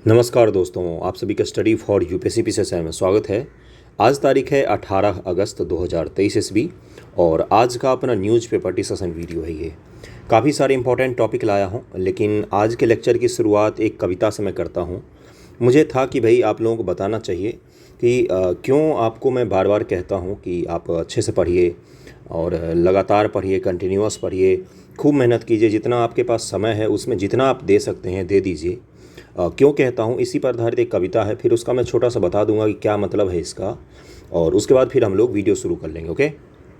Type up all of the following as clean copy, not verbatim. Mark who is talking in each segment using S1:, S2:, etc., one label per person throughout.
S1: नमस्कार दोस्तों, आप सभी का स्टडी फॉर यूपीएससी पीसीएसआई में स्वागत है। आज तारीख है 18 अगस्त 2023 ईस्वी और आज का अपना न्यूज़पेपर डिस्कशन वीडियो है। ये काफ़ी सारे इंपॉर्टेंट टॉपिक लाया हूँ, लेकिन आज के लेक्चर की शुरुआत एक कविता से मैं करता हूँ। मुझे था कि भाई आप लोगों को बताना चाहिए कि क्यों आपको मैं बार बार कहता हूँ कि आप अच्छे से पढ़िए और लगातार पढ़िए, कंटिन्यूअस पढ़िए, खूब मेहनत कीजिए। जितना आपके पास समय है उसमें जितना आप दे सकते हैं दे दीजिए। क्यों कहता हूँ, इसी पर आधारित एक कविता है, फिर उसका मैं छोटा सा बता दूंगा कि क्या मतलब है इसका, और उसके बाद फिर हम लोग वीडियो शुरू कर लेंगे। ओके,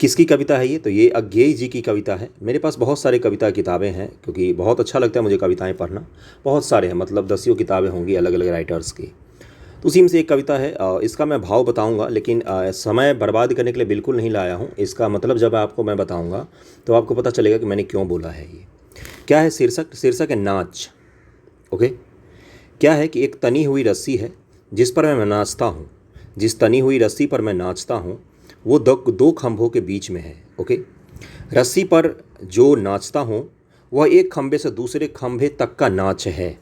S1: किसकी कविता है ये? तो ये अज्ञेय जी की कविता है। मेरे पास बहुत सारे कविता किताबें हैं क्योंकि बहुत अच्छा लगता है मुझे कविताएं पढ़ना। बहुत सारे हैं, मतलब दसियों किताबें होंगी अलग अलग राइटर्स की। तो उसी में से एक कविता है। इसका मैं भाव बताऊंगा, लेकिन समय बर्बाद करने के लिए बिल्कुल नहीं लाया हूँ। इसका मतलब जब आपको मैं बताऊँगा तो आपको पता चलेगा कि मैंने क्यों बोला है। ये क्या है? शीर्षक है नाच। ओके, क्या है कि एक तनी हुई रस्सी है जिस पर मैं नाचता हूँ। जिस तनी हुई रस्सी पर मैं नाचता हूँ वो दो खंभों के बीच में है। ओके, रस्सी पर जो नाचता हूँ वह एक खंभे से दूसरे खंभे तक का नाच है।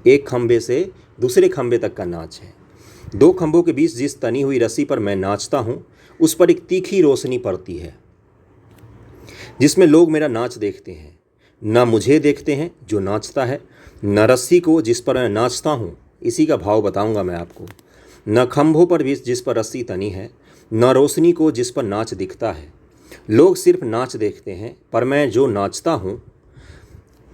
S1: एक खंभे से दूसरे खंभे तक का नाच है। दो खंभों के बीच जिस तनी हुई रस्सी पर मैं नाचता हूँ उस पर एक तीखी रोशनी पड़ती है जिसमें लोग मेरा नाच देखते हैं। न मुझे देखते हैं जो नाचता है, न रस्सी को जिस पर मैं नाचता हूँ। इसी का भाव बताऊंगा मैं आपको। न खंभों पर भी जिस पर रस्सी तनी है, न रोशनी को जिस पर नाच दिखता है। लोग सिर्फ नाच देखते हैं, पर मैं जो नाचता हूँ,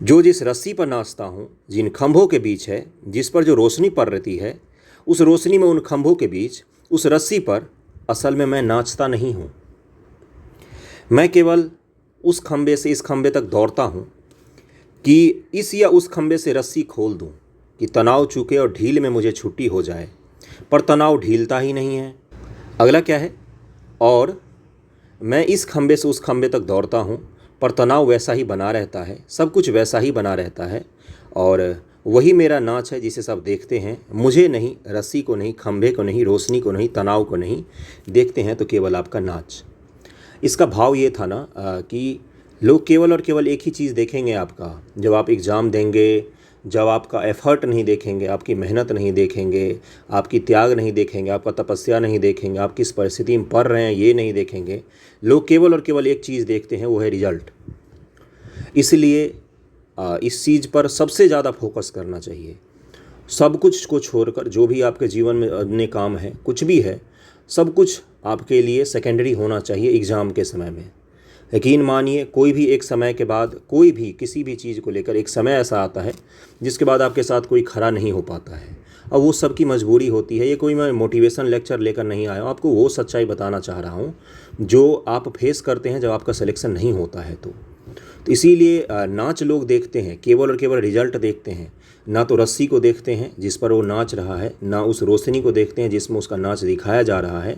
S1: जो जिस रस्सी पर नाचता हूँ, जिन खंभों के बीच है, जिस पर जो रोशनी पड़ रही है, उस रोशनी में, उन खंभों के बीच, उस रस्सी पर असल में मैं नाचता नहीं हूँ। मैं केवल उस खंभे से इस खंभे तक दौड़ता हूँ कि इस या उस खंभे से रस्सी खोल दूं, कि तनाव चूके और ढील में मुझे छुट्टी हो जाए, पर तनाव ढीलता ही नहीं है। अगला क्या है? और मैं इस खंभे से उस खंभे तक दौड़ता हूँ, पर तनाव वैसा ही बना रहता है, सब कुछ वैसा ही बना रहता है, और वही मेरा नाच है जिसे सब देखते हैं। मुझे नहीं, रस्सी को नहीं, खंभे को नहीं, रोशनी को नहीं, तनाव को नहीं, देखते हैं तो केवल आपका नाच। इसका भाव ये था ना कि लोग केवल और केवल एक ही चीज़ देखेंगे आपका। जब आप एग्ज़ाम देंगे, जब आपका एफर्ट नहीं देखेंगे, आपकी मेहनत नहीं देखेंगे, आपकी त्याग नहीं देखेंगे, आपका तपस्या नहीं देखेंगे, आप किस परिस्थिति में पढ़ रहे हैं ये नहीं देखेंगे। लोग केवल और केवल एक चीज़ देखते हैं, वो है रिजल्ट। इसलिए इस चीज़ पर सबसे ज़्यादा फोकस करना चाहिए। सब कुछ को छोड़कर जो भी आपके जीवन में अन्य काम है, कुछ भी है, सब कुछ आपके लिए सेकेंडरी होना चाहिए एग्ज़ाम के समय में। यकीन मानिए, कोई भी एक समय के बाद, कोई भी किसी भी चीज़ को लेकर एक समय ऐसा आता है जिसके बाद आपके साथ कोई खरा नहीं हो पाता है, और वो सबकी मजबूरी होती है। ये कोई मैं मोटिवेशन लेक्चर लेकर नहीं आया हूँ, आपको वो सच्चाई बताना चाह रहा हूँ जो आप फेस करते हैं जब आपका सिलेक्शन नहीं होता है। तो इसीलिए नाच लोग देखते हैं, केवल और केवल रिजल्ट देखते हैं। ना तो रस्सी को देखते हैं जिस पर वो नाच रहा है, ना उस रोशनी को देखते हैं जिसमें उसका नाच दिखाया जा रहा है।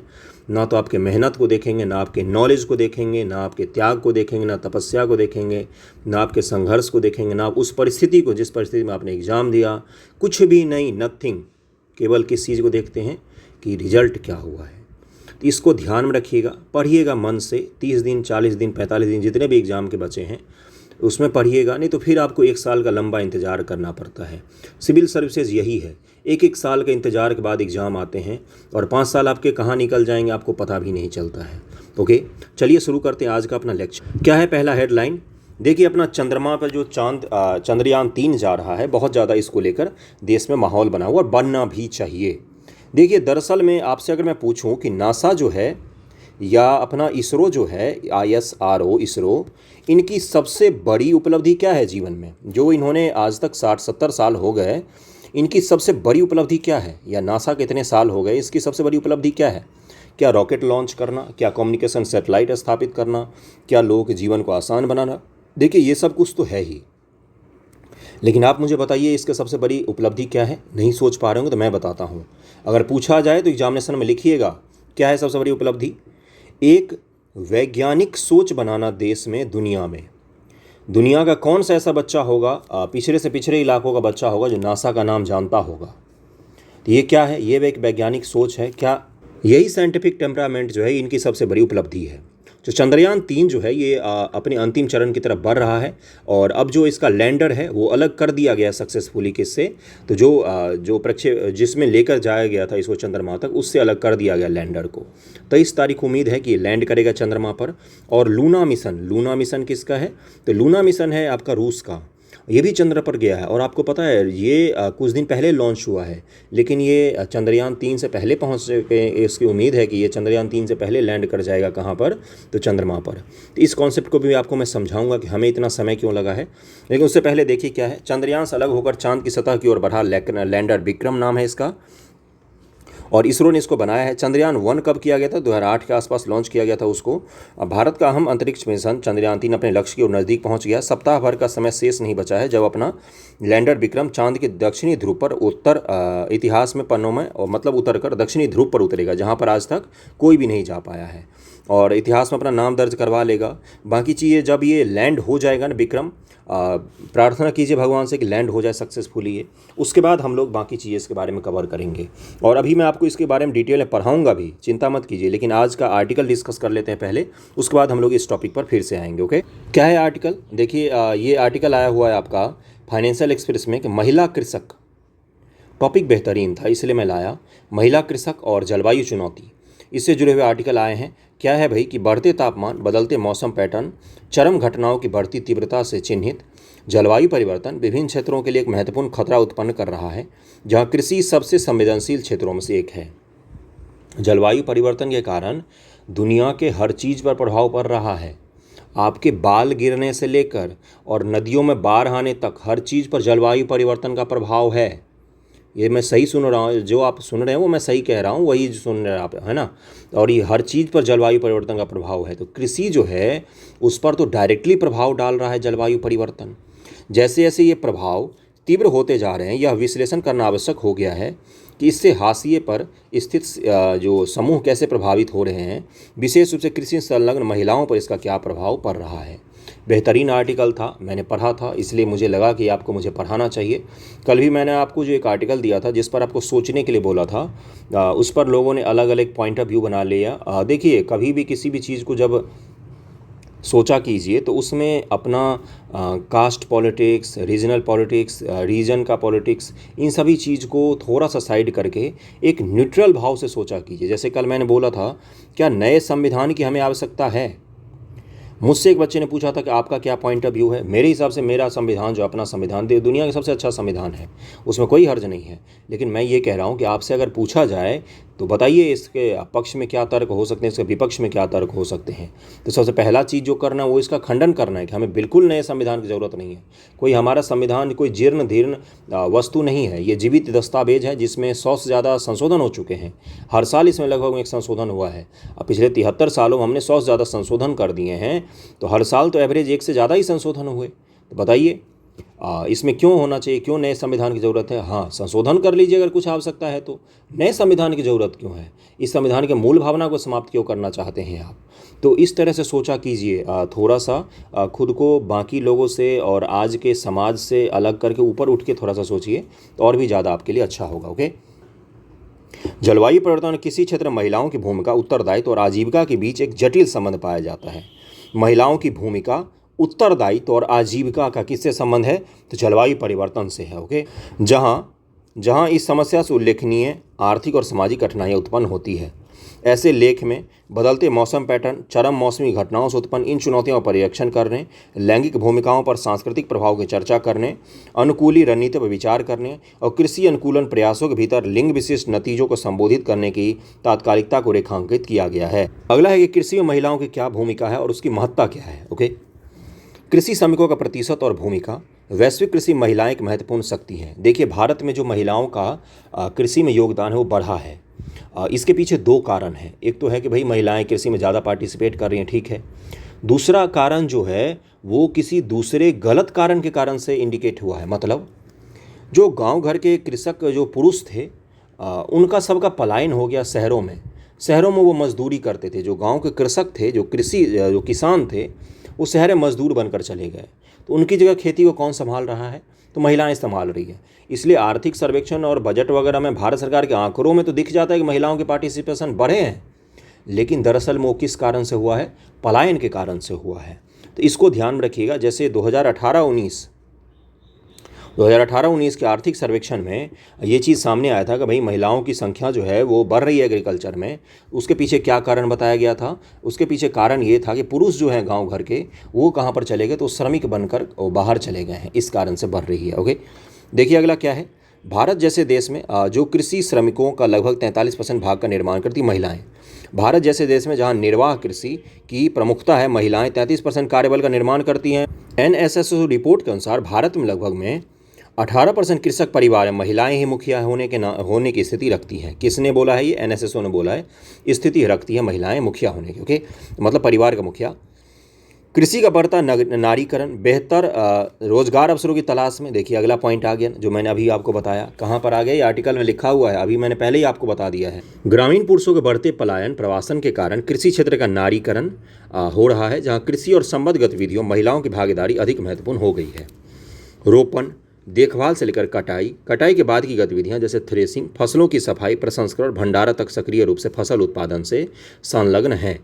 S1: ना तो आपके मेहनत को देखेंगे, ना आपके नॉलेज को देखेंगे, ना आपके त्याग को देखेंगे, ना तपस्या को देखेंगे, ना आपके संघर्ष को देखेंगे, ना उस परिस्थिति को जिस परिस्थिति में आपने एग्ज़ाम दिया। कुछ भी नहीं, नथिंग। केवल किस चीज़ को देखते हैं कि रिजल्ट क्या हुआ है। तो इसको ध्यान में रखिएगा, पढ़िएगा मन से। 30 दिन, 40 दिन, 45 दिन, जितने भी एग्ज़ाम के बचे हैं उसमें पढ़िएगा, नहीं तो फिर आपको 1 साल का लंबा इंतज़ार करना पड़ता है। सिविल सर्विसेज यही है, एक साल के इंतज़ार के बाद एग्ज़ाम आते हैं और 5 साल आपके कहाँ निकल जाएंगे आपको पता भी नहीं चलता है। ओके, चलिए शुरू करते हैं आज का अपना लेक्चर। क्या है पहला हेडलाइन? देखिए, अपना चंद्रमा पर जो चंद्रयान 3 जा रहा है, बहुत ज़्यादा इसको लेकर देश में माहौल बना हुआ, बनना भी चाहिए। देखिए, दरअसल में आपसे अगर मैं पूछूं कि नासा जो है या अपना इसरो जो है, ISRO, इसरो, इनकी सबसे बड़ी उपलब्धि क्या है जीवन में? जो इन्होंने आज तक 60-70 साल हो गए, इनकी सबसे बड़ी उपलब्धि क्या है? या नासा के इतने साल हो गए, इसकी सबसे बड़ी उपलब्धि क्या है? क्या रॉकेट लॉन्च करना? क्या कम्युनिकेशन सैटेलाइट स्थापित करना? क्या लोगों के जीवन को आसान बनाना? देखिए, ये सब कुछ तो है ही, लेकिन आप मुझे बताइए इसके सबसे बड़ी उपलब्धि क्या है? नहीं सोच पा रहे होंगे तो मैं बताता हूँ। अगर पूछा जाए तो एग्जामिनेशन में लिखिएगा, क्या है सबसे बड़ी उपलब्धि? एक वैज्ञानिक सोच बनाना देश में, दुनिया में। दुनिया का कौन सा ऐसा बच्चा होगा, पिछड़े से पिछड़े इलाकों का बच्चा होगा, जो नासा का नाम जानता होगा? तो ये क्या है? ये एक वैज्ञानिक सोच है। क्या यही साइंटिफिक टेम्परामेंट जो है इनकी सबसे बड़ी उपलब्धि है? तो चंद्रयान 3 जो है ये अपने अंतिम चरण की तरफ बढ़ रहा है और अब जो इसका लैंडर है वो अलग कर दिया गया सक्सेसफुली किससे, तो जो जिसमें लेकर जाया गया था इसको चंद्रमा तक, उससे अलग कर दिया गया लैंडर को। 23 तारीख उम्मीद है कि ये लैंड करेगा चंद्रमा पर। और लूना मिशन किसका है, तो लूना मिशन है आपका रूस का, ये भी चंद्र पर गया है। और आपको पता है ये कुछ दिन पहले लॉन्च हुआ है, लेकिन ये चंद्रयान 3 से पहले पहुंच के, इसकी उम्मीद है कि ये चंद्रयान 3 से पहले लैंड कर जाएगा कहाँ पर, तो चंद्रमा पर। तो इस कॉन्सेप्ट को भी आपको मैं समझाऊंगा कि हमें इतना समय क्यों लगा है। लेकिन उससे पहले देखिए क्या है, चंद्रयान से अलग होकर चांद की सतह की ओर बढ़ा लैंडर विक्रम नाम है इसका, और इसरो ने इसको बनाया है। चंद्रयान 1 कब किया गया था, 2008 के आसपास लॉन्च किया गया था उसको। अब भारत का अहम अंतरिक्ष मिशन चंद्रयान 3 अपने लक्ष्य की ओर नज़दीक पहुंच गया। सप्ताह भर का समय शेष नहीं बचा है जब अपना लैंडर विक्रम चांद के दक्षिणी ध्रुव पर इतिहास में पन्नों में और मतलब उतरकर दक्षिणी ध्रुव पर उतरेगा, जहां पर आज तक कोई भी नहीं जा पाया है, और इतिहास में अपना नाम दर्ज करवा लेगा। बाकी चीज़ें जब ये लैंड हो जाएगा ना विक्रम, प्रार्थना कीजिए भगवान से कि लैंड हो जाए सक्सेसफुली ये, उसके बाद हम लोग बाकी चीज़ें इसके बारे में कवर करेंगे। और अभी मैं आपको इसके बारे में डिटेल में पढ़ाऊंगा भी, चिंता मत कीजिए। लेकिन आज का आर्टिकल डिस्कस कर लेते हैं पहले, उसके बाद हम लोग इस टॉपिक पर फिर से आएंगे। ओके, क्या है आर्टिकल, देखिए ये आर्टिकल आया हुआ है आपका फाइनेंशियल एक्सप्रेस में कि महिला कृषक। टॉपिक बेहतरीन था इसलिए मैं लाया, महिला कृषक और जलवायु चुनौती, इससे जुड़े हुए आर्टिकल आए हैं। क्या है भाई कि बढ़ते तापमान, बदलते मौसम पैटर्न, चरम घटनाओं की बढ़ती तीव्रता से चिन्हित जलवायु परिवर्तन विभिन्न क्षेत्रों के लिए एक महत्वपूर्ण खतरा उत्पन्न कर रहा है, जहां कृषि सबसे संवेदनशील क्षेत्रों में से एक है। जलवायु परिवर्तन के कारण दुनिया के हर चीज़ पर प्रभाव पड़ रहा है। आपके बाल गिरने से लेकर और नदियों में बाढ़ आने तक हर चीज़ पर जलवायु परिवर्तन का प्रभाव है। ये मैं सही सुन रहा हूँ, जो आप सुन रहे हैं वो मैं सही कह रहा हूँ, वही सुन रहे हैं आप, है ना। और ये हर चीज़ पर जलवायु परिवर्तन का प्रभाव है। तो कृषि जो है उस पर तो डायरेक्टली प्रभाव डाल रहा है जलवायु परिवर्तन। जैसे जैसे ये प्रभाव तीव्र होते जा रहे हैं, यह विश्लेषण करना आवश्यक हो गया है कि इससे हाशिए पर स्थित जो समूह कैसे प्रभावित हो रहे हैं, विशेष रूप से कृषि संलग्न महिलाओं पर इसका क्या प्रभाव पड़ रहा है। बेहतरीन आर्टिकल था, मैंने पढ़ा था, इसलिए मुझे लगा कि आपको मुझे पढ़ाना चाहिए। कल भी मैंने आपको जो एक आर्टिकल दिया था जिस पर आपको सोचने के लिए बोला था, उस पर लोगों ने अलग अलग पॉइंट ऑफ व्यू बना लिया। देखिए कभी भी किसी भी चीज़ को जब सोचा कीजिए तो उसमें अपना caste politics, regional politics, region का पॉलिटिक्स, इन सभी चीज़ को थोड़ा सा साइड करके एक न्यूट्रल भाव से सोचा कीजिए। जैसे कल मैंने बोला था, क्या नए संविधान की हमें आवश्यकता है। मुझसे एक बच्चे ने पूछा था कि आपका क्या पॉइंट ऑफ व्यू है। मेरे हिसाब से मेरा संविधान जो अपना संविधान दुनिया का सबसे अच्छा संविधान है, उसमें कोई हर्ज नहीं है। लेकिन मैं ये कह रहा हूँ कि आपसे अगर पूछा जाए तो बताइए इसके पक्ष में क्या तर्क हो सकते हैं, इसके विपक्ष में क्या तर्क हो सकते हैं। तो सबसे पहला चीज़ जो करना है वो इसका खंडन करना है कि हमें बिल्कुल नए संविधान की ज़रूरत नहीं है। कोई हमारा संविधान कोई जीर्ण धीर्ण वस्तु नहीं है, ये जीवित दस्तावेज है जिसमें 100 से ज़्यादा संशोधन हो चुके हैं। हर साल इसमें लगभग एक संशोधन हुआ है। अब पिछले 73 सालों में हमने 100 से ज़्यादा संशोधन कर दिए हैं, तो हर साल तो एवरेज 1 से ज़्यादा ही संशोधन हुए। तो बताइए इसमें क्यों होना चाहिए, क्यों नए संविधान की ज़रूरत है। हाँ, संशोधन कर लीजिए अगर कुछ आवश्यकता है, तो नए संविधान की ज़रूरत क्यों है। इस संविधान के मूल भावना को समाप्त क्यों करना चाहते हैं आप। तो इस तरह से सोचा कीजिए, थोड़ा सा खुद को बाकी लोगों से और आज के समाज से अलग करके ऊपर उठ के थोड़ा सा सोचिए, तो और भी ज़्यादा आपके लिए अच्छा होगा। ओके, जलवायु परिवर्तन में किसी क्षेत्र में महिलाओं की भूमिका, उत्तरदायित्व और आजीविका के बीच एक जटिल संबंध पाया जाता है। महिलाओं की भूमिका, उत्तरदायित्व और आजीविका का किससे संबंध है, तो जलवायु परिवर्तन से है। ओके, जहां इस समस्या से उल्लेखनीय आर्थिक और सामाजिक कठिनाइयाँ उत्पन्न होती है। ऐसे लेख में बदलते मौसम पैटर्न, चरम मौसमी घटनाओं से उत्पन्न इन चुनौतियों का परीक्षण करने, लैंगिक भूमिकाओं पर सांस्कृतिक प्रभाव की चर्चा करने, अनुकूली रणनीति पर विचार करने और कृषि अनुकूलन प्रयासों के भीतर लिंग विशिष्ट नतीजों को संबोधित करने की तात्कालिकता को रेखांकित किया गया है। अगला है कि कृषि में महिलाओं की क्या भूमिका है और उसकी महत्ता क्या है। ओके, कृषि श्रमिकों का प्रतिशत और भूमिका। वैश्विक कृषि महिलाएं एक महत्वपूर्ण शक्ति हैं। देखिए भारत में जो महिलाओं का कृषि में योगदान है वो बढ़ा है। इसके पीछे दो कारण हैं। एक तो है कि भाई महिलाएं कृषि में ज़्यादा पार्टिसिपेट कर रही हैं, ठीक है। दूसरा कारण जो है वो किसी दूसरे गलत कारण के कारण से इंडिकेट हुआ है। मतलब जो गांव घर के कृषक जो पुरुष थे, उनका सबका पलायन हो गया शहरों में। शहरों में वो मजदूरी करते थे। जो गांव के कृषक थे, जो किसान थे, वो शहर में मजदूर बनकर चले गए। तो उनकी जगह खेती को कौन संभाल रहा है, तो महिलाएं संभाल रही है। इसलिए आर्थिक सर्वेक्षण और बजट वगैरह में भारत सरकार के आंकड़ों में तो दिख जाता है कि महिलाओं के पार्टिसिपेशन बढ़े हैं, लेकिन दरअसल वो किस कारण से हुआ है? पलायन के कारण से हुआ है। तो इसको ध्यान में रखिएगा। जैसे 2018-19 के आर्थिक सर्वेक्षण में ये चीज़ सामने आया था कि भाई महिलाओं की संख्या जो है वो बढ़ रही है एग्रीकल्चर में। उसके पीछे क्या कारण बताया गया था? उसके पीछे कारण ये था कि पुरुष जो हैं गांव घर के, वो कहाँ पर चले गए? तो श्रमिक बनकर बाहर चले गए हैं, इस कारण से बढ़ रही है। ओके, देखिए अगला क्या है। भारत जैसे देश में जो कृषि श्रमिकों का लगभग 43% भाग का निर्माण करती महिलाएं। भारत जैसे देश में जहां निर्वाह कृषि की प्रमुखता है, महिलाएं 33% कार्यबल का निर्माण करती हैं। NSSO रिपोर्ट के अनुसार भारत में लगभग में 18% कृषक परिवार में महिलाएं ही मुखिया होने की स्थिति रखती हैं। किसने बोला है? ये NSSO ने बोला है। स्थिति रखती है महिलाएं मुखिया होने की। ओके, मतलब परिवार का मुखिया। कृषि का बढ़ता नारीकरण, बेहतर रोजगार अवसरों की तलाश में। देखिए अगला पॉइंट आ गया जो मैंने अभी आपको बताया। कहाँ पर आ गया? ये आर्टिकल में लिखा हुआ है, अभी मैंने पहले ही आपको बता दिया है। ग्रामीण पुरुषों के बढ़ते पलायन प्रवासन के कारण कृषि क्षेत्र का नारीकरण हो रहा है, जहाँ कृषि और संबद्ध गतिविधियों महिलाओं की भागीदारी अधिक महत्वपूर्ण हो गई है। रोपण, देखभाल से लेकर कटाई के बाद की गतिविधियां जैसे थ्रेसिंग, फसलों की सफाई, प्रसंस्करण, भंडारण तक सक्रिय रूप से फसल उत्पादन से संलग्न हैं।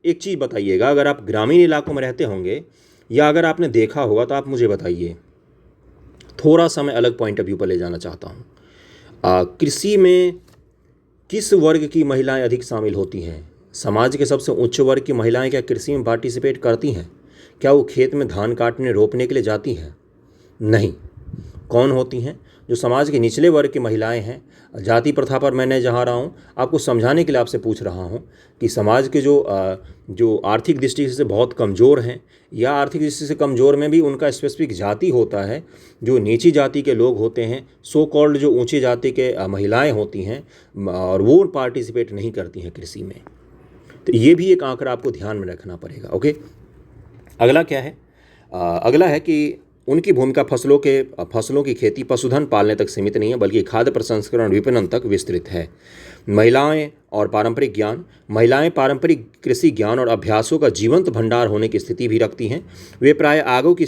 S1: एक चीज़ बताइएगा, अगर आप ग्रामीण इलाकों में रहते होंगे या अगर आपने देखा होगा तो आप मुझे बताइए। थोड़ा सा मैं अलग पॉइंट ऑफ व्यू पर ले जाना चाहता हूँ। कृषि में किस वर्ग की महिलाएं अधिक शामिल होती हैं? समाज के सबसे उच्च वर्ग की महिलाएं क्या कृषि में पार्टिसिपेट करती हैं? क्या वो खेत में धान काटने रोपने के लिए जाती हैं? नहीं। कौन होती हैं? जो समाज के निचले वर्ग की महिलाएं हैं। जाति प्रथा पर मैं नहीं जा रहा हूँ, आपको समझाने के लिए आपसे पूछ रहा हूँ कि समाज के जो आर्थिक दृष्टि से बहुत कमज़ोर हैं या आर्थिक दृष्टि से कमज़ोर में भी उनका स्पेसिफिक जाति होता है। जो नीची जाति के लोग होते हैं, सो कॉल्ड जो ऊंची जाति के महिलाएं होती हैं, और वो पार्टिसिपेट नहीं करती हैं कृषि में। तो ये भी एक आंकड़ा आपको ध्यान में रखना पड़ेगा। ओके, अगला क्या है? अगला है कि उनकी भूमिका फसलों की खेती, पशुधन पालने तक सीमित नहीं है, बल्कि खाद्य प्रसंस्करण विपणन तक विस्तृत है। महिलाएं पारंपरिक कृषि ज्ञान और अभ्यासों का जीवंत भंडार होने की स्थिति भी रखती हैं। वे प्राय आगे की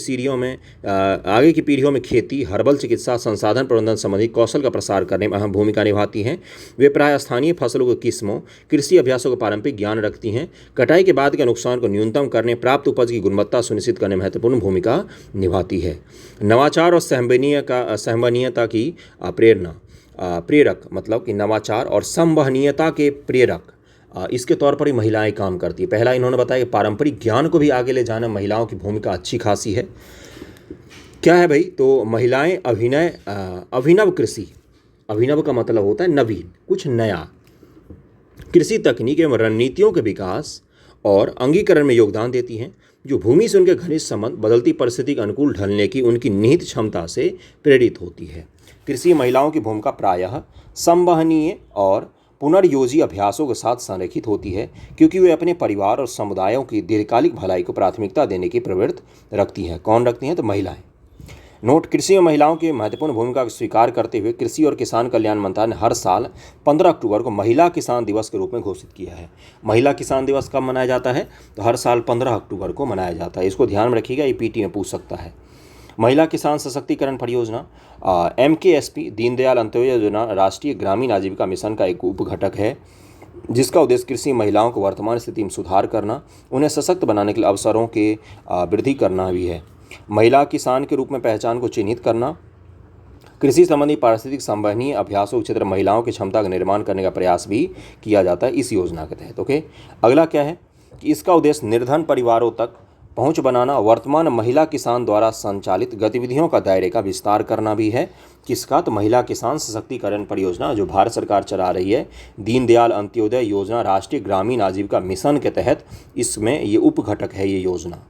S1: पीढ़ियों में खेती, हर्बल चिकित्सा, संसाधन प्रबंधन संबंधी कौशल का प्रसार करने में अहम भूमिका निभाती हैं। वे प्राय स्थानीय फसलों की किस्मों, कृषि अभ्यासों का पारंपरिक ज्ञान रखती हैं। कटाई के बाद के नुकसान को न्यूनतम करने, प्राप्त उपज की गुणवत्ता सुनिश्चित करने में महत्वपूर्ण भूमिका निभाती है। नवाचार और सहमनीयता की प्रेरक, मतलब कि नवाचार और संवहनीयता के प्रेरक, इसके तौर पर ही महिलाएं काम करती है। पहला इन्होंने बताया कि पारंपरिक ज्ञान को भी आगे ले जाना महिलाओं की भूमिका अच्छी खासी है। क्या है भाई? तो महिलाएं अभिनव कृषि, अभिनव का मतलब होता है नवीन, कुछ नया, कृषि तकनीक एवं रणनीतियों के विकास और अंगीकरण में योगदान देती हैं। जो भूमि से उनके घनिष्ठ संबंध, बदलती परिस्थिति के अनुकूल ढलने की उनकी निहित क्षमता से प्रेरित होती है। कृषि महिलाओं की भूमिका प्रायः संवहनीय और पुनर्योजी अभ्यासों के साथ संरेखित होती है, क्योंकि वे अपने परिवार और समुदायों की दीर्घकालिक भलाई को प्राथमिकता देने की प्रवृत्ति रखती हैं। कौन रखती हैं? तो महिलाएं। नोट, कृषि में महिलाओं की महत्वपूर्ण भूमिका को स्वीकार करते हुए कृषि और किसान कल्याण मंत्रालय ने हर साल 15 अक्टूबर को महिला किसान दिवस के रूप में घोषित किया है। महिला किसान दिवस कब मनाया जाता है? तो हर साल 15 अक्टूबर को मनाया जाता है। इसको ध्यान में रखिएगा, ये पीटी में पूछ सकता है। महिला किसान सशक्तिकरण परियोजना MKSP दीनदयाल अंत्योदय योजना राष्ट्रीय ग्रामीण आजीविका मिशन का एक उपघटक है, जिसका उद्देश्य कृषि महिलाओं को वर्तमान स्थिति में सुधार करना, उन्हें सशक्त बनाने के लिए अवसरों के वृद्धि करना भी है। महिला किसान के रूप में पहचान को चिन्हित करना, कृषि संबंधी पारिस्थितिक संवहनीय अभ्यासों के क्षेत्र में महिलाओं की क्षमता का निर्माण करने का प्रयास भी किया जाता है इस योजना के तहत। ओके, अगला क्या है कि इसका उद्देश्य निर्धन परिवारों तक पहुंच बनाना, वर्तमान महिला किसान द्वारा संचालित गतिविधियों का दायरे का विस्तार करना भी है। किसका? तो महिला किसान सशक्तिकरण परियोजना जो भारत सरकार चला रही है, दीनदयाल अंत्योदय योजना राष्ट्रीय ग्रामीण आजीविका मिशन के तहत, इसमें ये उपघटक है ये योजना।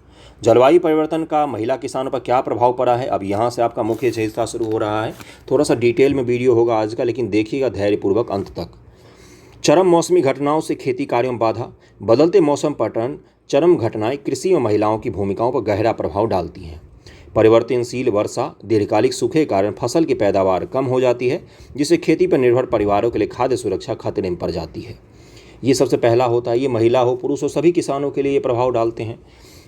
S1: जलवायु परिवर्तन का महिला किसानों पर क्या प्रभाव पड़ा है? अब यहाँ से आपका मुख्य हिस्सा शुरू हो रहा है। थोड़ा सा डिटेल में वीडियो होगा आज का, लेकिन देखिएगा धैर्यपूर्वक अंत तक। चरम मौसमी घटनाओं से खेती कार्यों में बाधा, बदलते मौसम पैटर्न, चरम घटनाएं कृषि में महिलाओं की भूमिकाओं पर गहरा प्रभाव डालती हैं। परिवर्तनशील वर्षा, दीर्घकालिक सूखे के कारण फसल की पैदावार कम हो जाती है, जिससे खेती पर निर्भर परिवारों के लिए खाद्य सुरक्षा खतरे में पड़ जाती है। ये सबसे पहला होता है। ये महिला हो पुरुष हो, सभी किसानों के लिए ये प्रभाव डालते हैं।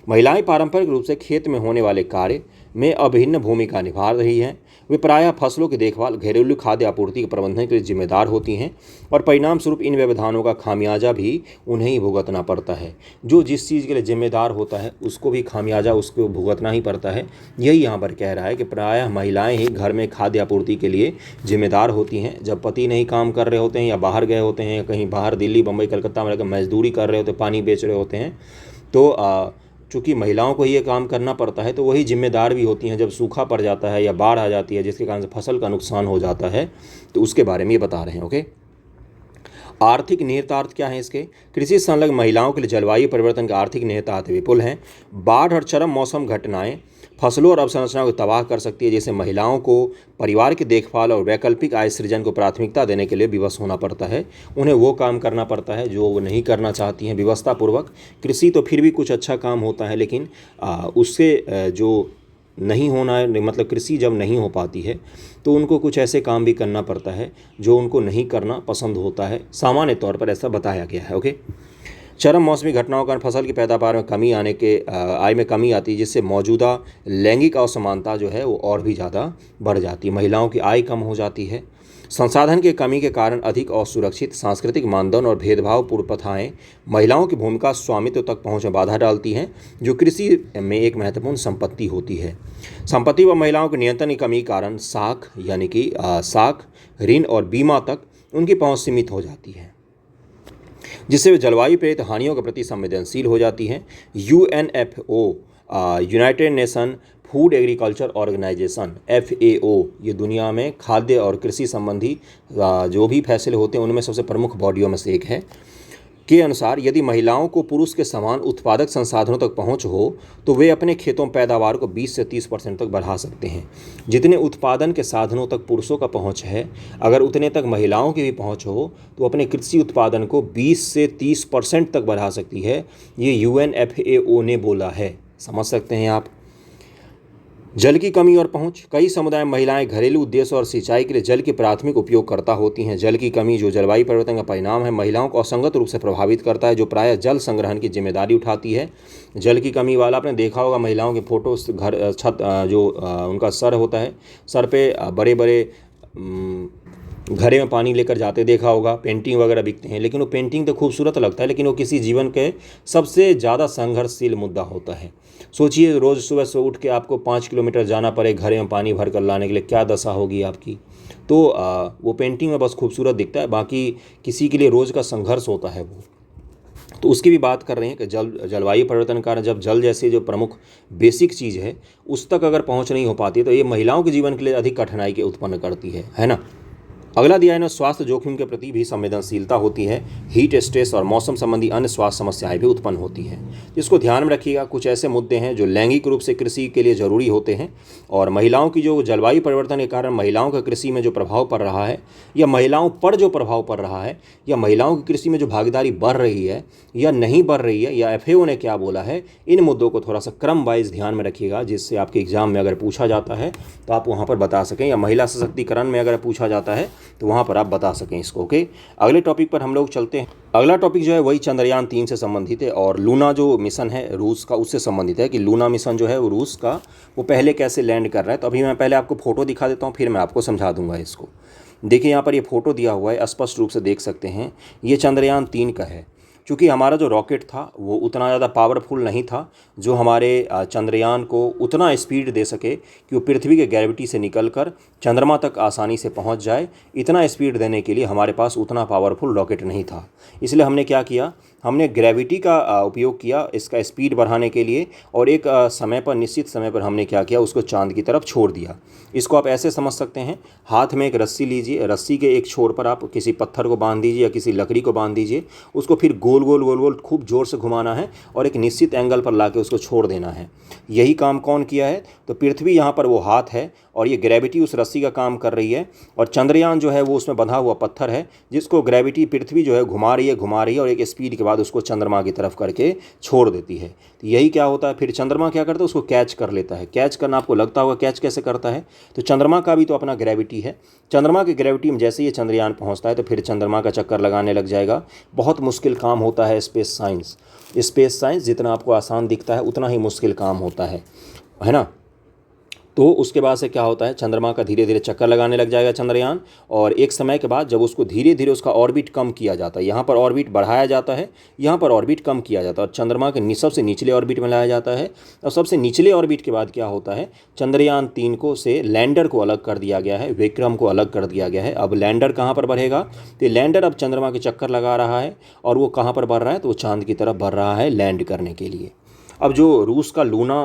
S1: महिलाएं पारंपरिक रूप से खेत में होने वाले कार्य में अभिन्न भूमिका निभा रही हैं। वे प्रायः फसलों की देखभाल, घरेलू खाद्य आपूर्ति के प्रबंधन के लिए जिम्मेदार होती हैं और परिणाम स्वरूप इन व्यवधानों का खामियाजा भी उन्हें ही भुगतना पड़ता है। जो जिस चीज़ के लिए जिम्मेदार होता है उसको भी खामियाजा उसको भुगतना ही पड़ता है। यही यहाँ पर कह रहा है कि प्रायः महिलाएं ही घर में खाद्य आपूर्ति के लिए जिम्मेदार होती हैं। जब पति नहीं काम कर रहे होते हैं या बाहर गए होते हैं, कहीं बाहर दिल्ली, बम्बई, कलकत्ता में रहकर मजदूरी कर रहे होते हैं, पानी बेच रहे होते हैं, तो चूँकि महिलाओं को ये काम करना पड़ता है तो वही जिम्मेदार भी होती हैं। जब सूखा पड़ जाता है या बाढ़ आ जाती है जिसके कारण से फसल का नुकसान हो जाता है, तो उसके बारे में ये बता रहे हैं। ओके, आर्थिक निहितार्थ क्या है इसके? कृषि संलग्न महिलाओं के लिए जलवायु परिवर्तन के आर्थिक निहितार्थ विपुल हैं। बाढ़ और चरम मौसम घटनाएं फसलों और अवसंरचनाओं को तबाह कर सकती है, जिससे महिलाओं को परिवार की देखभाल और वैकल्पिक आय सृजन को प्राथमिकता देने के लिए विवश होना पड़ता है। उन्हें वो काम करना पड़ता है जो वो नहीं करना चाहती हैं व्यवस्थापूर्वक। कृषि तो फिर भी कुछ अच्छा काम होता है, लेकिन उससे जो नहीं होना है, मतलब कृषि जब नहीं हो पाती है तो उनको कुछ ऐसे काम भी करना पड़ता है जो उनको नहीं करना पसंद होता है। सामान्य तौर पर ऐसा बताया गया है। ओके, चरम मौसमी घटनाओं के कारण फसल की पैदावार में कमी आने के आय में कमी आती है, जिससे मौजूदा लैंगिक असमानता जो है वो और भी ज़्यादा बढ़ जाती है। महिलाओं की आय कम हो जाती है। संसाधन की कमी के कारण अधिक असुरक्षित सांस्कृतिक मानदंड और भेदभावपूर्ण प्रथाएं महिलाओं की भूमिका स्वामित्व तक पहुंच में बाधा डालती हैं, जो कृषि में एक महत्वपूर्ण संपत्ति होती है। संपत्ति व महिलाओं के नियंत्रण की कमी के कारण साख यानी कि ऋण और बीमा तक उनकी पहुंच सीमित हो जाती है, जिससे वे जलवायु प्रेरित हानियों के प्रति संवेदनशील हो जाती हैं। UNFO United Nation Food Agriculture Organization FAO, ये दुनिया में खाद्य और कृषि संबंधी जो भी फैसले होते हैं उनमें सबसे प्रमुख बॉडियों में से एक है, के अनुसार यदि महिलाओं को पुरुष के समान उत्पादक संसाधनों तक पहुंच हो तो वे अपने खेतों में पैदावार को 20 से 30% तक बढ़ा सकते हैं। जितने उत्पादन के साधनों तक पुरुषों का पहुंच है, अगर उतने तक महिलाओं की भी पहुंच हो तो अपने कृषि उत्पादन को 20 से 30% तक बढ़ा सकती है। ये UNFAO ने बोला है। समझ सकते हैं आप। जल की कमी और पहुंच। कई समुदाय महिलाएं घरेलू उद्देश्य और सिंचाई के लिए जल की प्राथमिक उपयोगकर्ता होती हैं। जल की कमी, जो जलवायु परिवर्तन का परिणाम है, महिलाओं को असंगत रूप से प्रभावित करता है, जो प्रायः जल संग्रहण की जिम्मेदारी उठाती है। जल की कमी वाला आपने देखा होगा महिलाओं के फोटो, घर छत जो उनका सर होता है, सर पे बड़े बड़े घड़े में पानी लेकर जाते देखा होगा। पेंटिंग वगैरह बिकते हैं, लेकिन वो पेंटिंग तो खूबसूरत लगता है, लेकिन वो किसी जीवन के सबसे ज़्यादा संघर्षशील मुद्दा होता है। सोचिए, रोज़ सुबह से उठ के आपको 5 किलोमीटर जाना पड़े घड़े में पानी भर कर लाने के लिए, क्या दशा होगी आपकी। तो वो पेंटिंग में बस खूबसूरत दिखता है, बाकी किसी के लिए रोज़ का संघर्ष होता है वो। तो उसकी भी बात कर रहे हैं कि जलवायु परिवर्तन के कारण जब जल जैसी जो प्रमुख बेसिक चीज़ है उस तक अगर पहुंच नहीं हो पाती तो ये महिलाओं के जीवन के लिए अधिक कठिनाई के उत्पन्न करती है ना। अगला अध्याय में स्वास्थ्य जोखिम के प्रति भी संवेदनशीलता होती है। हीट स्ट्रेस और मौसम संबंधी अन्य स्वास्थ्य समस्याएं भी उत्पन्न होती हैं। इसको ध्यान में रखिएगा। कुछ ऐसे मुद्दे हैं जो लैंगिक रूप से कृषि के लिए जरूरी होते हैं, और महिलाओं की जो जलवायु परिवर्तन के कारण महिलाओं का कृषि में जो प्रभाव पड़ रहा है, या महिलाओं पर जो प्रभाव पड़ रहा है, या महिलाओं की कृषि में जो भागीदारी बढ़ रही है या नहीं बढ़ रही है, या FAO ने क्या बोला है, इन मुद्दों को थोड़ा सा क्रम वाइज ध्यान में रखिएगा, जिससे आपके एग्जाम में अगर पूछा जाता है तो आप वहाँ पर बता सकें, या महिला सशक्तिकरण में अगर पूछा जाता है तो वहाँ पर आप बता सकें इसको। ओके, अगले टॉपिक पर हम लोग चलते हैं। अगला टॉपिक जो है वही चंद्रयान 3 से संबंधित है, और लूना जो मिशन है रूस का, उससे संबंधित है कि लूना मिशन जो है वो रूस का, वो पहले कैसे लैंड कर रहा है। तो अभी मैं पहले आपको फोटो दिखा देता हूँ, फिर मैं आपको समझा दूंगा इसको। देखिए यहाँ पर ये फोटो दिया हुआ है, स्पष्ट रूप से देख सकते हैं, ये चंद्रयान 3 का है। चूँकि हमारा जो रॉकेट था वो उतना ज़्यादा पावरफुल नहीं था जो हमारे चंद्रयान को उतना स्पीड दे सके कि वो पृथ्वी के ग्रेविटी से निकलकर चंद्रमा तक आसानी से पहुंच जाए। इतना स्पीड देने के लिए हमारे पास उतना पावरफुल रॉकेट नहीं था। इसलिए हमने क्या किया, हमने ग्रेविटी का उपयोग किया इसका स्पीड बढ़ाने के लिए, और एक समय पर, निश्चित समय पर हमने क्या किया, उसको चांद की तरफ छोड़ दिया। इसको आप ऐसे समझ सकते हैं, हाथ में एक रस्सी लीजिए, रस्सी के एक छोर पर आप किसी पत्थर को बांध दीजिए या किसी लकड़ी को बांध दीजिए, उसको फिर गोल गोल गोल गोल खूब जोर से घुमाना है और एक निश्चित एंगल पर लाके उसको छोड़ देना है। यही काम कौन किया है, तो पृथ्वी यहाँ पर वो हाथ है और ये ग्रेविटी उस रस्सी का काम कर रही है, और चंद्रयान जो है वो उसमें बंधा हुआ पत्थर है जिसको ग्रेविटी पृथ्वी जो है घुमा रही है और एक स्पीड के बाद उसको चंद्रमा की तरफ करके छोड़ देती है। तो यही क्या होता है, फिर चंद्रमा क्या करता है, उसको कैच कर लेता है। कैच करना आपको लगता होगा कैच कैसे करता है, तो चंद्रमा का भी तो अपना ग्रेविटी है। चंद्रमा की ग्रेविटी में जैसे ही चंद्रयान पहुंचता है तो फिर चंद्रमा का चक्कर लगाने लग जाएगा। बहुत मुश्किल काम होता है स्पेस साइंस। स्पेस साइंस जितना आपको आसान दिखता है उतना ही मुश्किल काम होता है ना। तो उसके बाद से क्या होता है, चंद्रमा का धीरे धीरे चक्कर लगाने लग जाएगा चंद्रयान। और एक समय के बाद जब उसको धीरे धीरे उसका ऑर्बिट कम किया जाता है, यहाँ पर ऑर्बिट बढ़ाया जाता है, यहाँ पर ऑर्बिट कम किया जाता है और चंद्रमा के सबसे निचले ऑर्बिट में लाया जाता है। और सबसे निचले ऑर्बिट के बाद क्या होता है, चंद्रयान 3 को से लैंडर को अलग कर दिया गया है, विक्रम को अलग कर दिया गया है। अब लैंडर कहाँ पर बढ़ेगा, तो लैंडर अब चंद्रमा के चक्कर लगा रहा है और वो कहाँ पर बढ़ रहा है, तो वो चांद की तरफ बढ़ रहा है लैंड करने के लिए। अब जो रूस का लूना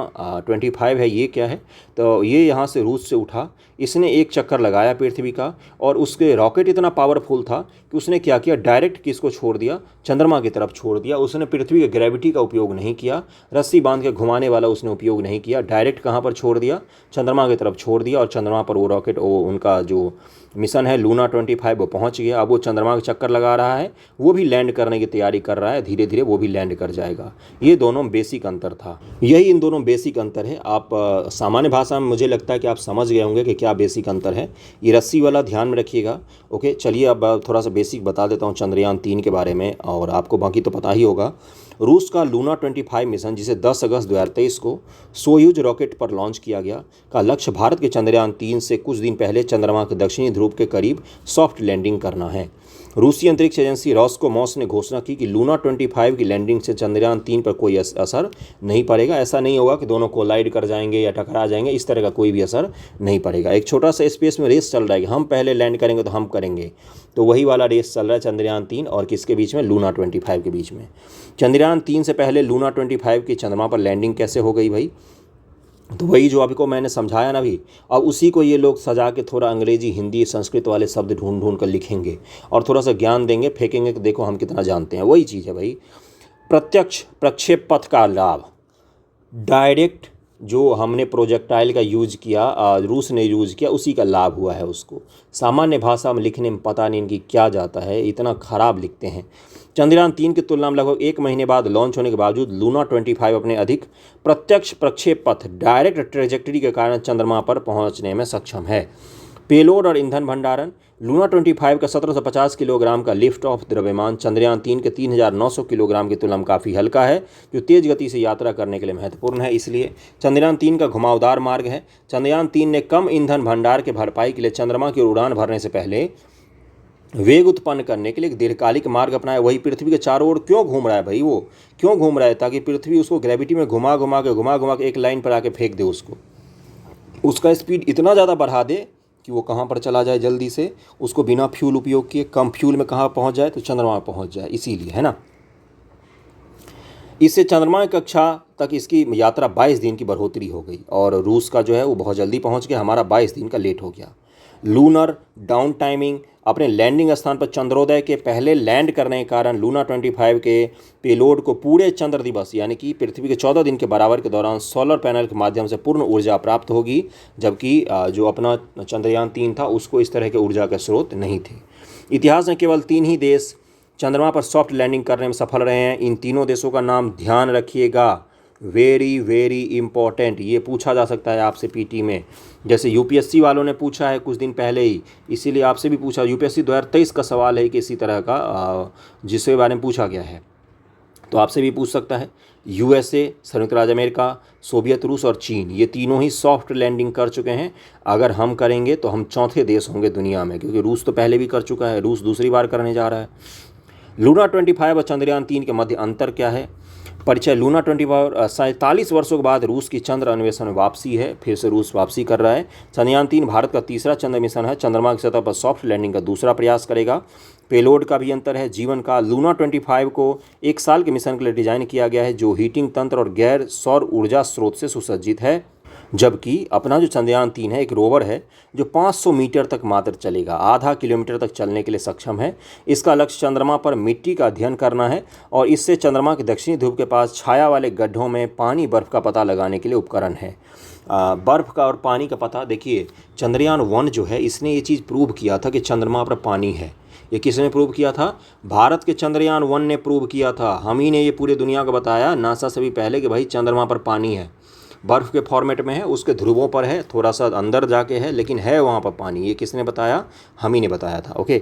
S1: 25 है, ये क्या है, तो ये यहाँ से रूस से उठा, इसने एक चक्कर लगाया पृथ्वी का और उसके रॉकेट इतना पावरफुल था कि उसने क्या किया, डायरेक्ट किसको छोड़ दिया, चंद्रमा की तरफ छोड़ दिया। उसने पृथ्वी के ग्रेविटी का उपयोग नहीं किया, रस्सी बांध के घुमाने वाला उसने उपयोग नहीं किया, डायरेक्ट कहाँ पर छोड़ दिया, चंद्रमा की तरफ छोड़ दिया। और चंद्रमा पर वो रॉकेट, वो उनका जो मिशन है लूना 25, वो पहुंच गया। अब वो चंद्रमा का चक्कर लगा रहा है, वो भी लैंड करने की तैयारी कर रहा है, धीरे धीरे वो भी लैंड कर जाएगा। ये दोनों बेसिक अंतर था, यही इन दोनों बेसिक अंतर है। आप सामान्य भाषा में मुझे लगता है कि आप समझ गए होंगे कि क्या बेसिक अंतर है। ये रस्सी वाला ध्यान में रखिएगा। ओके, चलिए अब थोड़ा सा बेसिक बता देता हूँ चंद्रयान 3 के बारे में, और आपको बाकी तो पता ही होगा। रूस का लूना 25 मिशन, जिसे 10 अगस्त 2023 को सोयूज रॉकेट पर लॉन्च किया गया, का लक्ष्य भारत के चंद्रयान 3 से कुछ दिन पहले चंद्रमा के दक्षिणी ध्रुव के करीब सॉफ्ट लैंडिंग करना है। रूसी अंतरिक्ष एजेंसी रॉस्कोमॉस ने घोषणा की कि लूना 25 की लैंडिंग से चंद्रयान 3 पर कोई असर नहीं पड़ेगा। ऐसा नहीं होगा कि दोनों कोलाइड कर जाएंगे या टकरा जाएंगे, इस तरह का कोई भी असर नहीं पड़ेगा। एक छोटा सा स्पेस में रेस चल रहा है कि हम पहले लैंड करेंगे तो हम करेंगे, तो वही वाला रेस चल रहा है चंद्रयान 3 और किसके बीच में, लूना 25 के बीच में। चंद्रयान 3 से पहले लूना 25 की चंद्रमा पर लैंडिंग कैसे हो गई भाई, तो वही जो आपको मैंने समझाया ना भी, अब उसी को ये लोग सजा के थोड़ा अंग्रेजी हिंदी संस्कृत वाले शब्द ढूंढ ढूंढ कर लिखेंगे और थोड़ा सा ज्ञान देंगे, फेंकेंगे कि देखो हम कितना जानते हैं। वही चीज़ है भाई, प्रत्यक्ष प्रक्षेप पथ का लाभ, डायरेक्ट जो हमने प्रोजेक्टाइल का यूज किया, रूस ने यूज किया, उसी का लाभ हुआ है उसको। सामान्य भाषा में लिखने में पता नहीं इनकी क्या जाता है, इतना ख़राब लिखते हैं। चंद्रयान 3 की तुलना में लगभग 1 महीने बाद लॉन्च होने के बावजूद लूना 25 अपने अधिक प्रत्यक्ष प्रक्षेप पथ, डायरेक्ट ट्रेजेक्टरी के कारण चंद्रमा पर पहुंचने में सक्षम है। पेलोड और ईंधन भंडारण, लूना 25 का 1750 किलोग्राम का लिफ्ट ऑफ द्रव्यमान चंद्रयान 3 के 3900 किलोग्राम की तुलना में काफ़ी हल्का है, जो तेज़ गति से यात्रा करने के लिए महत्वपूर्ण है। इसलिए चंद्रयान 3 का घुमावदार मार्ग है। चंद्रयान 3 ने कम ईंधन भंडार के भरपाई के लिए चंद्रमा की उड़ान भरने से पहले वेग उत्पन्न करने के लिए एक दीर्घकालिक मार्ग अपनाया। वही पृथ्वी के चारों ओर क्यों घूम रहा है भाई, वो क्यों घूम रहा है, ताकि पृथ्वी उसको ग्रेविटी में घुमा घुमा के एक लाइन पर आके फेंक दे उसको, उसका स्पीड इतना ज़्यादा बढ़ा दे कि वो कहाँ पर चला जाए जल्दी से, उसको बिना फ्यूल उपयोग किए कम फ्यूल में कहाँ पहुँच जाए, तो चंद्रमा में पहुँच जाए। इसीलिए है ना, इससे चंद्रमा की कक्षा तक इसकी यात्रा 22 दिन की बढ़ोतरी हो गई और रूस का जो है वो बहुत जल्दी पहुँच गया, हमारा 22 दिन का लेट हो गया। लूनर डाउन टाइमिंग, अपने लैंडिंग स्थान पर चंद्रोदय के पहले लैंड करने के कारण लूना 25 के पेलोड को पूरे चंद्र दिवस यानी कि पृथ्वी के 14 दिन के बराबर के दौरान सोलर पैनल के माध्यम से पूर्ण ऊर्जा प्राप्त होगी, जबकि जो अपना चंद्रयान 3 था उसको इस तरह के ऊर्जा के स्रोत नहीं थे। इतिहास में केवल 3 ही देश चंद्रमा पर सॉफ्ट लैंडिंग करने में सफल रहे हैं। इन तीनों देशों का नाम ध्यान रखिएगा, वेरी वेरी इंपॉर्टेंट, ये पूछा जा सकता है आपसे पीटी में, जैसे यूपीएससी वालों ने पूछा है कुछ दिन पहले ही, इसीलिए आपसे भी पूछा। यूपीएससी 2023 का सवाल है कि इसी तरह का जिसके बारे में पूछा गया है, तो आपसे भी पूछ सकता है। यूएसए, संयुक्त राज्य अमेरिका, सोवियत रूस और चीन, ये तीनों ही सॉफ्ट लैंडिंग कर चुके हैं। अगर हम करेंगे तो हम चौथे देश होंगे दुनिया में, क्योंकि रूस तो पहले भी कर चुका है, रूस दूसरी बार करने जा रहा है। लूना 25 और चंद्रयान 3 के मध्य अंतर क्या है, परिचय। लूना 25 47 वर्षों के बाद रूस की चंद्र अन्वेषण में वापसी है, फिर से रूस वापसी कर रहा है। चंद्रयान 3 भारत का तीसरा चंद्र मिशन है, चंद्रमा की सतह पर सॉफ्ट लैंडिंग का दूसरा प्रयास करेगा। पेलोड का भी अंतर है। जीवन का, लूना 25 को 1 साल के मिशन के लिए डिजाइन किया गया है, जो हीटिंग तंत्र और गैर सौर ऊर्जा स्रोत से सुसज्जित है, जबकि अपना जो चंद्रयान 3 है एक रोवर है जो 500 मीटर तक मात्र चलेगा, आधा किलोमीटर तक चलने के लिए सक्षम है। इसका लक्ष्य चंद्रमा पर मिट्टी का अध्ययन करना है और इससे चंद्रमा के दक्षिणी ध्रुव के पास छाया वाले गड्ढों में पानी बर्फ का पता लगाने के लिए उपकरण है। बर्फ का और पानी का पता, देखिए चंद्रयान 1 जो है इसने ये चीज़ प्रूव किया था कि चंद्रमा पर पानी है। ये किसने प्रूव किया था? भारत के चंद्रयान 1 ने प्रूव किया था। हम ही ने ये पूरे दुनिया को बताया नासा से भी पहले कि भाई चंद्रमा पर पानी है। बर्फ़ के फॉर्मेट में है, उसके ध्रुवों पर है, थोड़ा सा अंदर जाके है, लेकिन है वहाँ पर पानी। ये किसने बताया? हम ही ने बताया था। ओके।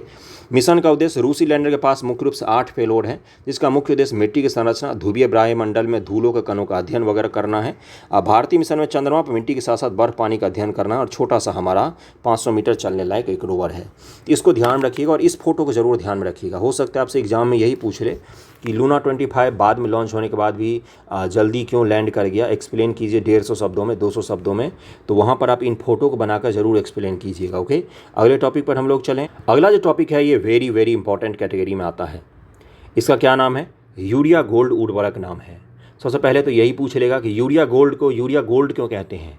S1: मिशन का उद्देश्य, रूसी लैंडर के पास मुख्य रूप से 8 पेलोड हैं, जिसका मुख्य उद्देश्य मिट्टी की संरचना, ध्रुवीय वायुमंडल में धूलों के कणों का अध्ययन वगैरह करना है। भारतीय मिशन में चंद्रमा पर मिट्टी के साथ साथ बर्फ पानी का अध्ययन करना है, और छोटा सा हमारा 500 मीटर चलने लायक एक रोवर है। इसको ध्यान रखिएगा और इस फोटो को जरूर ध्यान में रखिएगा। हो सकता है आपसे एग्जाम में यही पूछ ले कि लूना 25 बाद में लॉन्च होने के बाद भी जल्दी क्यों लैंड कर गया, एक्सप्लेन कीजिए 150 शब्दों में, 200 शब्दों में। तो वहाँ पर आप इन फोटो को बनाकर जरूर एक्सप्लेन कीजिएगा। ओके, अगले टॉपिक पर हम लोग चलें। अगला जो टॉपिक है ये वेरी वेरी इंपॉर्टेंट कैटेगरी में आता है। इसका क्या नाम है? यूरिया गोल्ड उर्वरक नाम है। सबसे पहले तो यही पूछ लेगा कि यूरिया गोल्ड को यूरिया गोल्ड क्यों कहते हैं?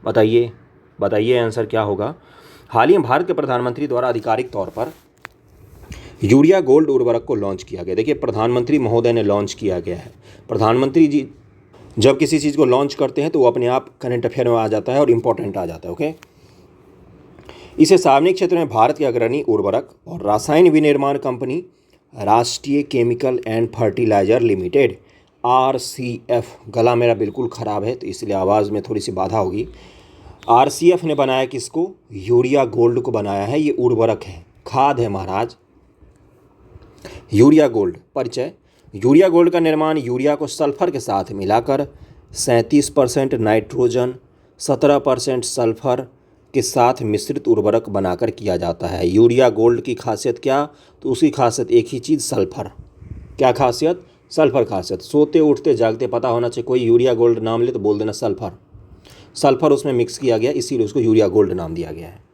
S1: बताइए बताइए, आंसर क्या होगा? हाल ही में भारत के प्रधानमंत्री द्वारा आधिकारिक तौर पर यूरिया गोल्ड उर्वरक को लॉन्च किया गया। देखिए, प्रधानमंत्री महोदय ने लॉन्च किया गया है। प्रधानमंत्री जी जब किसी चीज़ को लॉन्च करते हैं तो वो अपने आप करंट अफेयर में आ जाता है और इम्पोर्टेंट आ जाता है। ओके, इसे सार्वजनिक क्षेत्र में भारत की अग्रणी उर्वरक और रासायन विनिर्माण company Rashtriya chemical and fertiliser limited RCF, गला मेरा बिल्कुल ख़राब है तो इसलिए आवाज़ में थोड़ी सी बाधा होगी। RCF ने बनाया किसको? यूरिया गोल्ड को बनाया है। ये उर्वरक है, खाद है महाराज। यूरिया गोल्ड परिचय। यूरिया गोल्ड का निर्माण यूरिया को सल्फर के साथ मिलाकर 37% नाइट्रोजन, 17% सल्फर के साथ मिश्रित उर्वरक बनाकर किया जाता है। यूरिया गोल्ड की खासियत क्या? तो उसकी खासियत एक ही चीज़, सल्फर। क्या खासियत? सल्फर खासियत। सोते उठते जागते पता होना चाहिए, कोई यूरिया गोल्ड नाम ले तो बोल देना सल्फर। सल्फर उसमें मिक्स किया गया, इसीलिए उसको यूरिया गोल्ड नाम दिया गया है।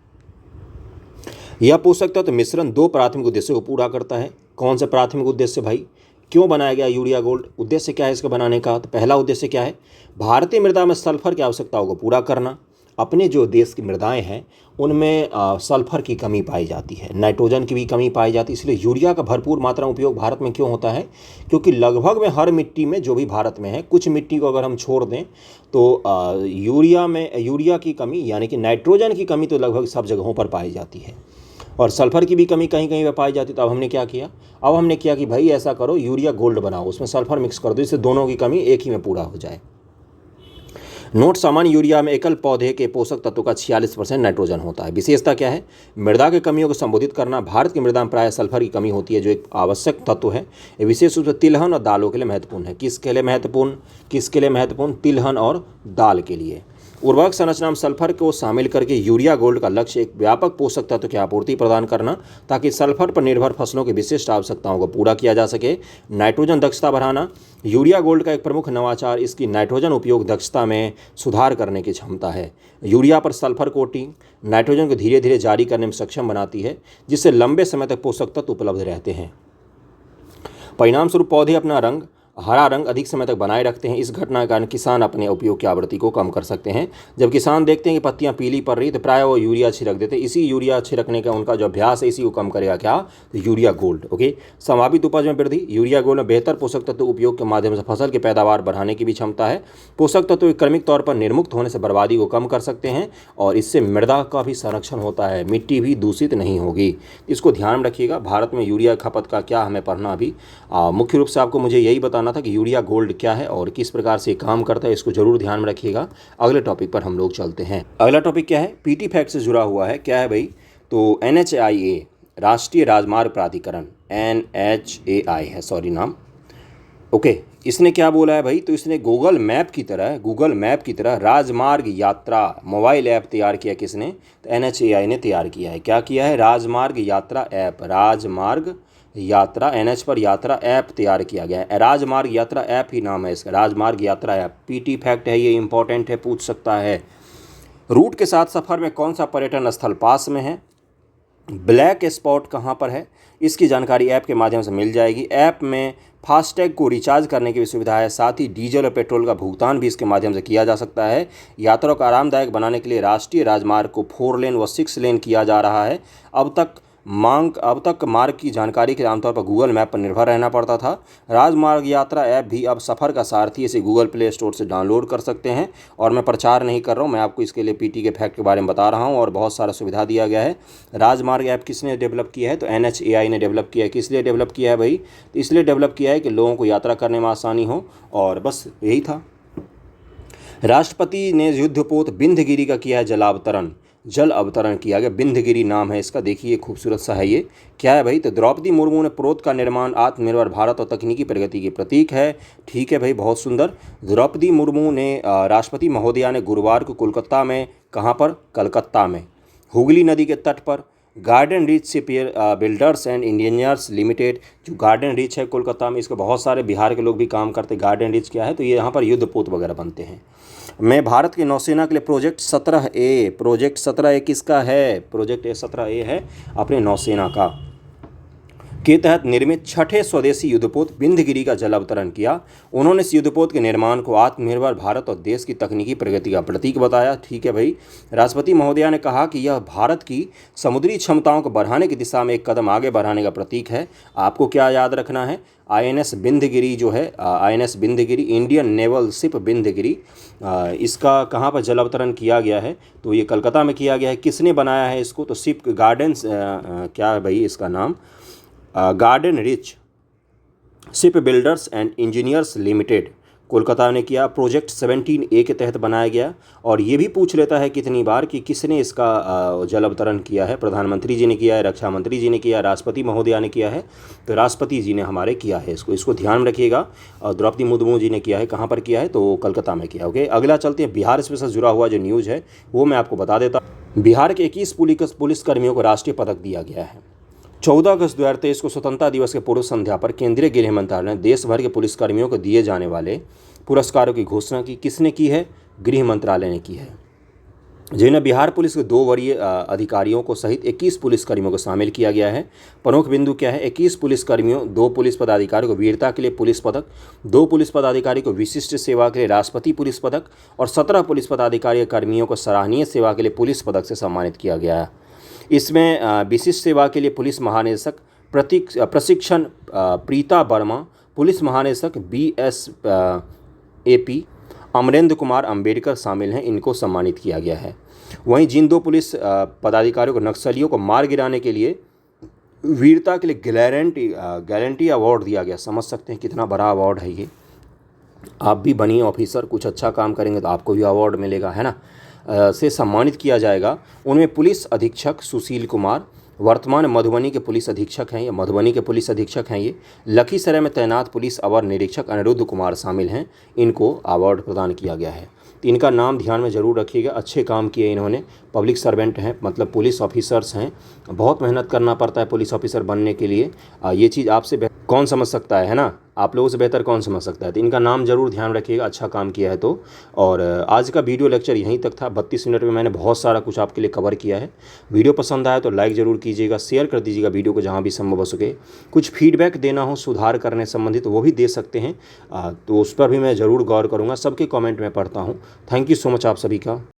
S1: यह पोषक तत्व मिश्रण 2 प्राथमिक उद्देश्यों को पूरा करता है। कौन से प्राथमिक उद्देश्य भाई? क्यों बनाया गया यूरिया गोल्ड? उद्देश्य क्या है इसके बनाने का? तो पहला उद्देश्य क्या है? भारतीय मृदा में सल्फर की आवश्यकताओं को पूरा करना। अपने जो देश की मृदाएं हैं उनमें सल्फर की कमी पाई जाती है, नाइट्रोजन की भी कमी पाई जाती है, इसलिए यूरिया का भरपूर मात्रा में उपयोग भारत में क्यों होता है? क्योंकि लगभग में हर मिट्टी में, जो भी भारत में है, कुछ मिट्टी को अगर हम छोड़ दें तो यूरिया की कमी यानी कि नाइट्रोजन की कमी तो लगभग सब जगहों पर पाई जाती है, और सल्फर की भी कमी कहीं कहीं पर पाई जाती है। तो अब हमने क्या किया? अब हमने किया कि भाई ऐसा करो, यूरिया गोल्ड बनाओ, उसमें सल्फर मिक्स कर दो, इससे दोनों की कमी एक ही में पूरा हो जाए। नोट, सामान्य यूरिया में एकल पौधे के पोषक तत्वों का 46% नाइट्रोजन होता है। विशेषता क्या है? मृदा की कमियों को संबोधित करना। भारत की मृदा में प्राय सल्फर की कमी होती है, जो एक आवश्यक तत्व है। ये विशेष रूप से तिलहन और दालों के लिए महत्वपूर्ण है। किसके लिए महत्वपूर्ण? किसके लिए महत्वपूर्ण? तिलहन और दाल के लिए। उर्वरक संरचना में सल्फर को शामिल करके यूरिया गोल्ड का लक्ष्य एक व्यापक पोषक तत्व की आपूर्ति प्रदान करना, ताकि सल्फर पर निर्भर फसलों की विशिष्ट आवश्यकताओं को पूरा किया जा सके। नाइट्रोजन दक्षता बढ़ाना। यूरिया गोल्ड का एक प्रमुख नवाचार इसकी नाइट्रोजन उपयोग दक्षता में सुधार करने की क्षमता है। यूरिया पर सल्फर कोटिंग नाइट्रोजन को धीरे धीरे जारी करने में सक्षम बनाती है, जिससे लंबे समय तक पोषक तत्व उपलब्ध रहते हैं। परिणाम स्वरूप पौधे अपना रंग, हरा रंग अधिक समय तक बनाए रखते हैं। इस घटना के कारण किसान अपने उपयोग की आवृत्ति को कम कर सकते हैं। जब किसान देखते हैं कि पत्तियां पीली पड़ रही तो प्राय वो यूरिया छिड़क देते हैं। इसी यूरिया छिड़कने का उनका जो अभ्यास है इसी को कम करेगा क्या? तो यूरिया गोल्ड। ओके, संभावित उपज में वृद्धि। यूरिया गोल्ड में बेहतर पोषक तत्व उपयोग के माध्यम से फसल की पैदावार बढ़ाने की भी क्षमता है। पोषक तत्व क्रमिक तौर पर निर्मुक्त होने से बर्बादी को कम कर सकते हैं, और इससे मृदा का भी संरक्षण होता है, मिट्टी भी दूषित नहीं होगी। इसको ध्यान में रखिएगा। भारत में यूरिया खपत का क्या हमें पढ़ना अभी मुख्य रूप से आपको मुझे यही बताना था कि यूरिया गोल्ड क्या है और किस प्रकार से काम करता है, इसको जरूर ध्यान में रखिएगा। अगले टॉपिक पर हम लोग चलते हैं। अगला टॉपिक क्या है? पीटी फैक्ट से जुड़ा हुआ है। क्या है भाई? तो NHAI, राष्ट्रीय राजमार्ग प्राधिकरण, NHAI है सॉरी नाम। ओके, इसने क्या बोला है भाई? तो इसने गूगल मैप की तरह राजमार्ग यात्रा मोबाइल ऐप तैयार किया। किसने? तो NHAI ने तैयार किया है। क्या किया है? राजमार्ग यात्रा ऐप, राजमार्ग यात्रा, NH पर यात्रा ऐप तैयार किया गया है। राजमार्ग यात्रा ऐप ही नाम है इसका, राजमार्ग यात्रा ऐप। पीटी फैक्ट है, ये इंपॉर्टेंट है, पूछ सकता है। रूट के साथ सफ़र में कौन सा पर्यटन स्थल पास में है? ब्लैक स्पॉट कहाँ पर है? इसकी जानकारी ऐप के माध्यम से मिल जाएगी। ऐप में फास्टैग को रिचार्ज करने की भी सुविधा है, साथ ही डीजल और पेट्रोल का भुगतान भी इसके माध्यम से किया जा सकता है। यात्रा को आरामदायक बनाने के लिए राष्ट्रीय राजमार्ग को 4 लेन व 6 लेन किया जा रहा है। अब तक मार्ग की जानकारी के आमतौर पर गूगल मैप पर निर्भर रहना पड़ता था। राजमार्ग यात्रा ऐप भी अब सफ़र का सारथी, इसे गूगल प्ले स्टोर से डाउनलोड कर सकते हैं। और मैं प्रचार नहीं कर रहा हूँ, मैं आपको इसके लिए पीटी के फैक्ट के बारे में बता रहा हूँ, और बहुत सारा सुविधा दिया गया है। राजमार्ग ऐप किसने डेवलप किया है? तो NHAI ने डेवलप किया है। किस लिए डेवलप किया है भाई? तो इसलिए डेवलप किया है कि लोगों को यात्रा करने में आसानी हो, और बस यही था। राष्ट्रपति ने युद्धपोत बिंधगिरी का किया है जल अवतरण किया गया। बिंधगिरी नाम है इसका, देखिए खूबसूरत सा है ये। क्या है भाई, तो द्रौपदी मुर्मू ने पोत का निर्माण आत्मनिर्भर भारत और तकनीकी प्रगति के प्रतीक है। ठीक है भाई, बहुत सुंदर। द्रौपदी मुर्मू ने राष्ट्रपति महोदया ने गुरुवार को कोलकाता में, कहाँ पर, कलकत्ता में, हुगली नदी के तट पर garden reach ship builders and engineers limited, जो गार्डन रीच है कोलकाता में, इसको बहुत सारे बिहार के लोग भी काम करते हैं। गार्डन रीच क्या है, तो ये यहाँ पर युद्धपोत वगैरह बनते हैं। मैं भारत की नौसेना के लिए प्रोजेक्ट 17A किसका है, प्रोजेक्ट 17A है अपने नौसेना का, के तहत निर्मित छठे स्वदेशी युद्धपोत बिंधगिरी का जल अवतरण किया। उन्होंने इस युद्धपोत के निर्माण को आत्मनिर्भर भारत और देश की तकनीकी प्रगति का प्रतीक बताया। ठीक है भाई, राष्ट्रपति महोदया ने कहा कि यह भारत की समुद्री क्षमताओं को बढ़ाने की दिशा में एक कदम आगे बढ़ाने का प्रतीक है। आपको क्या याद रखना है, INS बिंधगिरी जो है, INS बिंधगिरी, इंडियन नेवल शिप बिंधगिरी, इसका कहाँ पर जल अवतरण किया गया है, तो ये कलकत्ता में किया गया है। किसने बनाया है इसको, तो शिप गार्डन्स, क्या है भाई इसका नाम, garden rich ship builders and engineers limited, Kolkata ने किया। प्रोजेक्ट 17A के तहत बनाया गया। और ये भी पूछ लेता है कितनी बार कि किसने इसका जल अवतरण किया है, प्रधानमंत्री जी ने किया है, रक्षा मंत्री जी ने किया है, राष्ट्रपति महोदया ने किया है, तो राष्ट्रपति जी ने हमारे किया है इसको ध्यान में रखिएगा। और द्रौपदी मुर्मू जी ने किया है, कहाँ पर किया है, तो कलकत्ता में किया। ओके, अगला चलते हैं, बिहार से जुड़ा हुआ जो न्यूज़ है वो मैं आपको बता देता हूँ। बिहार के 21 पुलिसकर्मियों को राष्ट्रीय पदक दिया गया है। 14 अगस्त 2023 को स्वतंत्रता दिवस के पूर्व संध्या पर केंद्रीय गृह मंत्रालय ने देश भर के पुलिसकर्मियों को दिए जाने वाले पुरस्कारों की घोषणा की। किसने की है, गृह मंत्रालय ने की है, जिन्हें बिहार पुलिस के 2 वरीय अधिकारियों को सहित 21 पुलिसकर्मियों को शामिल किया गया है। प्रमुख बिंदु क्या है, 21 पुलिसकर्मियों, 2 पुलिस पदाधिकारी को वीरता के लिए पुलिस पदक, 2 पुलिस पदाधिकारी को विशिष्ट सेवा के लिए राष्ट्रपति पुलिस पदक और 17 पुलिस पदाधिकारी कर्मियों को सराहनीय सेवा के लिए पुलिस पदक से सम्मानित किया गया है। इसमें विशिष्ट सेवा के लिए पुलिस महानिदेशक प्रशिक्षण प्रीता वर्मा, पुलिस महानिदेशक BSAP अमरेंद्र कुमार अंबेडकर शामिल हैं, इनको सम्मानित किया गया है। वहीं जिन 2 पुलिस पदाधिकारियों को नक्सलियों को मार गिराने के लिए वीरता के लिए गैलेंटी अवार्ड दिया गया। समझ सकते हैं कितना बड़ा अवार्ड है ये। आप भी बनिए ऑफिसर, कुछ अच्छा काम करेंगे तो आपको भी अवार्ड मिलेगा, है ना, से सम्मानित किया जाएगा। उनमें पुलिस अधीक्षक सुशील कुमार, वर्तमान मधुबनी के पुलिस अधीक्षक हैं, ये मधुबनी के पुलिस अधीक्षक हैं। ये लखीसराय में तैनात पुलिस अवर निरीक्षक अनिरुद्ध कुमार शामिल हैं, इनको अवार्ड प्रदान किया गया है। तो इनका नाम ध्यान में ज़रूर रखिएगा। अच्छे काम किए इन्होंने, पब्लिक सर्वेंट हैं, मतलब पुलिस ऑफिसर्स हैं। बहुत मेहनत करना पड़ता है पुलिस ऑफिसर बनने के लिए। ये चीज़ आपसे कौन समझ सकता है ना, आप लोगों से बेहतर कौन समझ सकता है। तो इनका नाम जरूर ध्यान रखिएगा, अच्छा काम किया है तो। और आज का वीडियो लेक्चर यहीं तक था। 32 मिनट में मैंने बहुत सारा कुछ आपके लिए कवर किया है। वीडियो पसंद आया तो लाइक ज़रूर कीजिएगा, शेयर कर दीजिएगा वीडियो को जहाँ भी संभव हो सके। कुछ फीडबैक देना हो सुधार करने संबंधित, वो भी दे सकते हैं, तो उस पर भी मैं ज़रूर गौर करूँगा। सबके कॉमेंट में पढ़ता हूँ। थैंक यू सो मच आप सभी का।